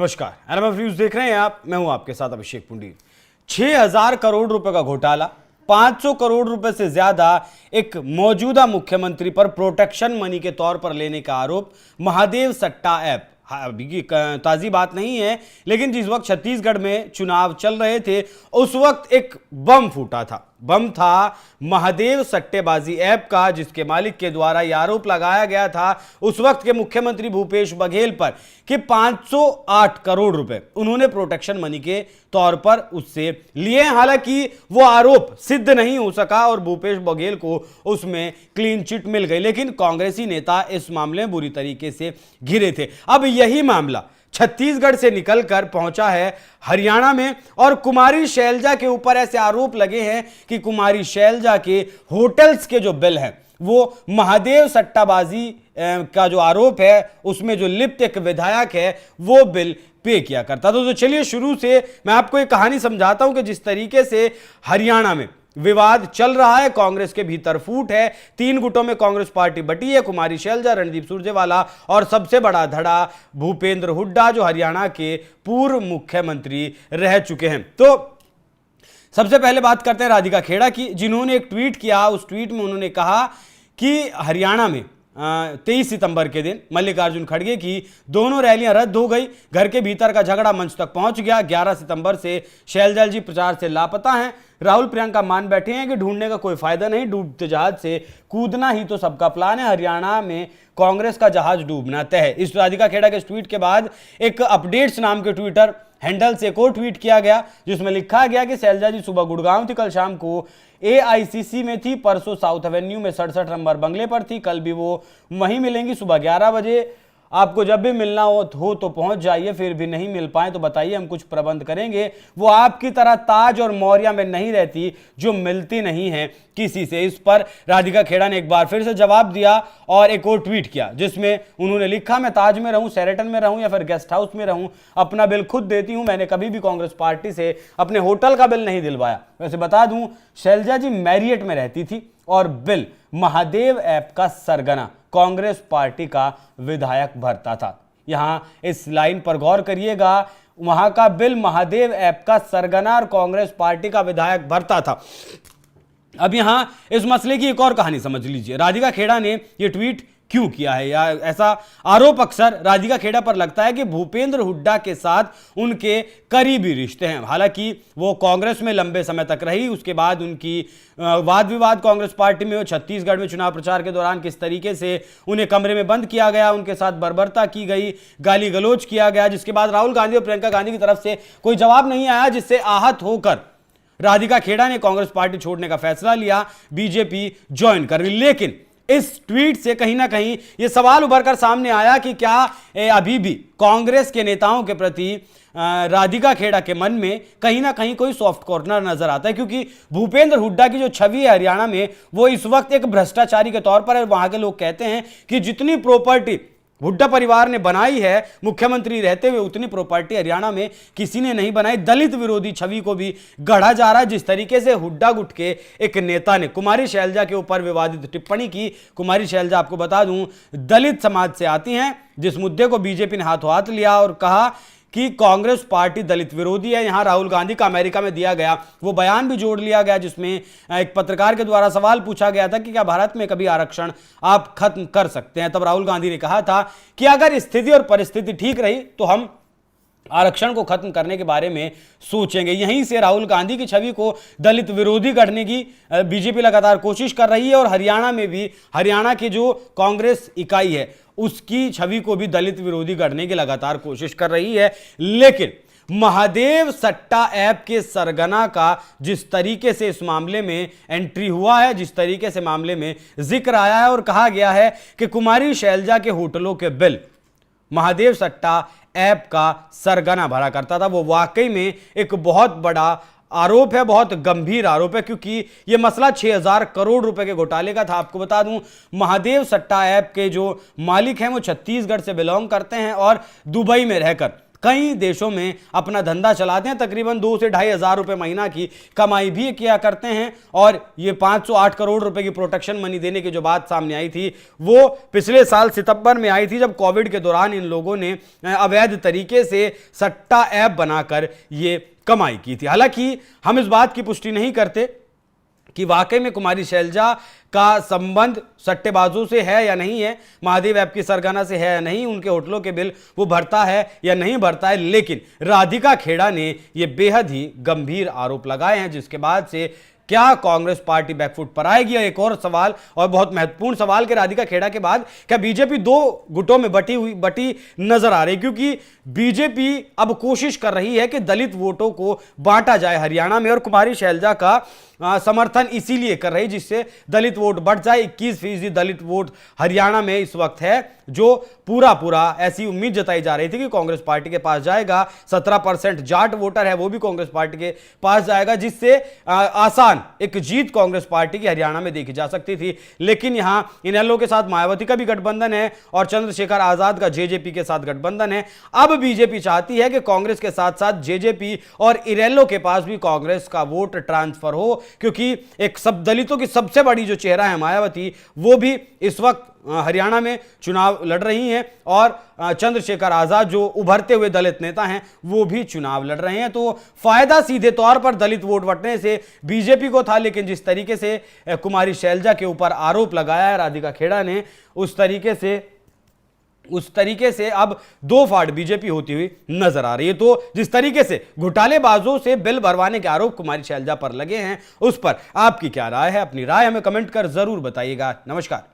नमस्कार, NMF news देख रहे हैं आप। मैं हूं आपके साथ अभिषेक पुंडीर। 6,000 करोड़ रुपए का घोटाला, 500 करोड़ रुपए से ज्यादा एक मौजूदा मुख्यमंत्री पर प्रोटेक्शन मनी के तौर पर लेने का आरोप। महादेव सट्टा ऐप, अभी की ताजी बात नहीं है, लेकिन जिस वक्त छत्तीसगढ़ में चुनाव चल रहे थे उस वक्त एक बम फूटा था। बम था महादेव सट्टेबाजी ऐप का, जिसके मालिक के द्वारा यह आरोप लगाया गया था उस वक्त के मुख्यमंत्री भूपेश बघेल पर कि 508 करोड़ रुपए उन्होंने प्रोटेक्शन मनी के तौर पर उससे लिए। हालांकि वो आरोप सिद्ध नहीं हो सका और भूपेश बघेल को उसमें क्लीन चिट मिल गई, लेकिन कांग्रेसी नेता इस मामले में बुरी तरीके से घिरे थे। अब यही मामला छत्तीसगढ़ से निकलकर पहुंचा है हरियाणा में, और कुमारी शैलजा के ऊपर ऐसे आरोप लगे हैं कि कुमारी शैलजा के होटल्स के जो बिल हैं वो महादेव सट्टाबाजी का जो आरोप है उसमें जो लिप्त एक विधायक है वो बिल पे किया करता। तो चलिए शुरू से मैं आपको एक कहानी समझाता हूं कि जिस तरीके से हरियाणा में विवाद चल रहा है, कांग्रेस के भीतर फूट है, 3 गुटों में कांग्रेस पार्टी बटी है। कुमारी शैलजा, रणदीप सुरजेवाला और सबसे बड़ा धड़ा भूपेंद्र हुड्डा, जो हरियाणा के पूर्व मुख्यमंत्री रह चुके हैं। तो सबसे पहले बात करते हैं राधिका खेड़ा की, जिन्होंने एक ट्वीट किया। उस ट्वीट में उन्होंने कहा कि हरियाणा में 23 सितंबर के दिन मल्लिकार्जुन खड़गे की दोनों रैलियां रद्द हो गई। घर के भीतर का झगड़ा मंच तक पहुंच गया। 11 सितंबर से शैलजा जी प्रचार से लापता हैं। राहुल प्रियंका मान बैठे हैं कि ढूंढने का कोई फायदा नहीं, डूबते जहाज से कूदना ही तो सबका प्लान है। हरियाणा में कांग्रेस का जहाज डूबना तय है। इस राधिका खेड़ा के ट्वीट के बाद एक अपडेट्स नाम के ट्विटर हैंडल से एक और ट्वीट किया गया, जिसमें लिखा गया कि शैलजा जी सुबह गुड़गांव थी, कल शाम को AICC में थी, परसों साउथ एवेन्यू में 67 नंबर बंगले पर थी, कल भी वो वहीं मिलेंगी सुबह 11 बजे। आपको जब भी मिलना हो तो पहुंच जाइए, फिर भी नहीं मिल पाए तो बताइए, हम कुछ प्रबंध करेंगे। वो आपकी तरह ताज और मौर्या में नहीं रहती जो मिलती नहीं है किसी से। इस पर राधिका खेड़ा ने एक बार फिर से जवाब दिया और एक और ट्वीट किया, जिसमें उन्होंने लिखा, मैं ताज में रहूं, शेरेटन में रहूं या फिर गेस्ट हाउस में रहूं, अपना बिल खुद देती हूं। मैंने कभी भी कांग्रेस पार्टी से अपने होटल का बिल नहीं दिलवाया। वैसे बता दूं, शैलजा जी मैरियट में रहती थी और बिल महादेव ऐप का सरगना कांग्रेस पार्टी का विधायक भरता था। यहां इस लाइन पर गौर करिएगा, वहां का बिल महादेव ऐप का सरगना और कांग्रेस पार्टी का विधायक भरता था। अब यहां इस मसले की एक और कहानी समझ लीजिए। राधिका खेड़ा ने यह ट्वीट क्यों किया है, या ऐसा आरोप अक्सर राधिका खेड़ा पर लगता है कि भूपेंद्र हुड्डा के साथ उनके करीबी रिश्ते हैं। हालांकि वो कांग्रेस में लंबे समय तक रही, उसके बाद उनकी वाद विवाद कांग्रेस पार्टी में, छत्तीसगढ़ में चुनाव प्रचार के दौरान किस तरीके से उन्हें कमरे में बंद किया गया, उनके साथ बर्बरता की गई, गाली गलौज किया गया, जिसके बाद राहुल गांधी और प्रियंका गांधी की तरफ से कोई जवाब नहीं आया, जिससे आहत होकर राधिका खेड़ा ने कांग्रेस पार्टी छोड़ने का फैसला लिया, बीजेपी ज्वाइन कर ली। लेकिन इस ट्वीट से कहीं ना कहीं यह सवाल उभरकर सामने आया कि क्या अभी भी कांग्रेस के नेताओं के प्रति राधिका खेड़ा के मन में कहीं ना कहीं कोई सॉफ्ट कॉर्नर नजर आता है, क्योंकि भूपेंद्र हुड्डा की जो छवि है हरियाणा में वो इस वक्त एक भ्रष्टाचारी के तौर पर है। वहां के लोग कहते हैं कि जितनी प्रॉपर्टी हुड्डा परिवार ने बनाई है मुख्यमंत्री रहते हुए, उतनी प्रॉपर्टी हरियाणा में किसी ने नहीं बनाई। दलित विरोधी छवि को भी गढ़ा जा रहा है। जिस तरीके से हुड्डा गुट के एक नेता ने कुमारी शैलजा के ऊपर विवादित टिप्पणी की, कुमारी शैलजा आपको बता दूं दलित समाज से आती हैं, जिस मुद्दे को बीजेपी ने हाथों हाथ लिया और कहा कि कांग्रेस पार्टी दलित विरोधी है। यहां राहुल गांधी का अमेरिका में दिया गया वो बयान भी जोड़ लिया गया, जिसमें एक पत्रकार के द्वारा सवाल पूछा गया था कि क्या भारत में कभी आरक्षण आप खत्म कर सकते हैं। तब राहुल गांधी ने कहा था कि अगर स्थिति और परिस्थिति ठीक रही तो हम आरक्षण को खत्म करने के बारे में सोचेंगे। यहीं से राहुल गांधी की छवि को दलित विरोधी करने की बीजेपी लगातार कोशिश कर रही है, और हरियाणा में भी हरियाणा की जो कांग्रेस इकाई है उसकी छवि को भी दलित विरोधी करने की लगातार कोशिश कर रही है। लेकिन महादेव सट्टा ऐप के सरगना का जिस तरीके से इस मामले में एंट्री हुआ है, जिस तरीके से मामले में जिक्र आया है और कहा गया है कि कुमारी शैलजा के होटलों के बिल महादेव सट्टा ऐप का सरगना भरा करता था, वो वाकई में एक बहुत बड़ा आरोप है, बहुत गंभीर आरोप है, क्योंकि यह मसला 6,000 करोड़ रुपए के घोटाले का था। आपको बता दूं, महादेव सट्टा ऐप के जो मालिक हैं वो छत्तीसगढ़ से बिलोंग करते हैं और दुबई में रहकर कई देशों में अपना धंधा चलाते हैं, तकरीबन 2 से 2,500 रुपए महीना की कमाई भी किया करते हैं। और ये 508 करोड़ रुपए की प्रोटेक्शन मनी देने की जो बात सामने आई थी वो पिछले साल सितंबर में आई थी, जब कोविड के दौरान इन लोगों ने अवैध तरीके से सट्टा ऐप बनाकर ये कमाई की थी। हालांकि हम इस बात की पुष्टि नहीं करते कि वाकई में कुमारी शैलजा का संबंध सट्टेबाजों से है या नहीं है, महादेव ऐप की सरगना से है या नहीं, उनके होटलों के बिल वो भरता है या नहीं भरता है। लेकिन राधिका खेड़ा ने ये बेहद ही गंभीर आरोप लगाए हैं, जिसके बाद से क्या कांग्रेस पार्टी बैकफुट पर आएगी? एक और सवाल, और बहुत महत्वपूर्ण सवाल, कि राधिका खेड़ा के बाद क्या बीजेपी 2 गुटों में बटी नजर आ रही? क्योंकि बीजेपी अब कोशिश कर रही है कि दलित वोटों को बांटा जाए हरियाणा में, और कुमारी शैलजा का समर्थन इसीलिए कर रही जिससे दलित वोट बढ़ जाए। 21% दलित वोट हरियाणा में इस वक्त है, जो पूरा ऐसी उम्मीद जताई जा रही थी कि कांग्रेस पार्टी के पास जाएगा। 17% जाट वोटर है, वो भी कांग्रेस पार्टी के पास जाएगा, जिससे आसान एक जीत कांग्रेस पार्टी की हरियाणा में देखी जा सकती थी। लेकिन यहां इनेलो के साथ मायावती का भी गठबंधन है और चंद्रशेखर आजाद का जेजेपी के साथ गठबंधन है। अब बीजेपी चाहती है कि कांग्रेस के साथ साथ जेजेपी और इनेलो के पास भी कांग्रेस का वोट ट्रांसफर हो, क्योंकि एक सब दलितों की सबसे बड़ी जो चेहरा है मायावती, वो भी इस वक्त हरियाणा में चुनाव लड़ रही हैं, और चंद्रशेखर आजाद जो उभरते हुए दलित नेता हैं वो भी चुनाव लड़ रहे हैं। तो फायदा सीधे तौर पर दलित वोट बंटने से बीजेपी को था, लेकिन जिस तरीके से कुमारी शैलजा के ऊपर आरोप लगाया है राधिका खेड़ा ने, उस तरीके से अब 2 फाड़ बीजेपी होती हुई नजर आ रही है। तो जिस तरीके से घोटालेबाजों से बिल भरवाने के आरोप कुमारी शैलजा पर लगे हैं, उस पर आपकी क्या राय है? अपनी राय हमें कमेंट कर जरूर बताइएगा। नमस्कार।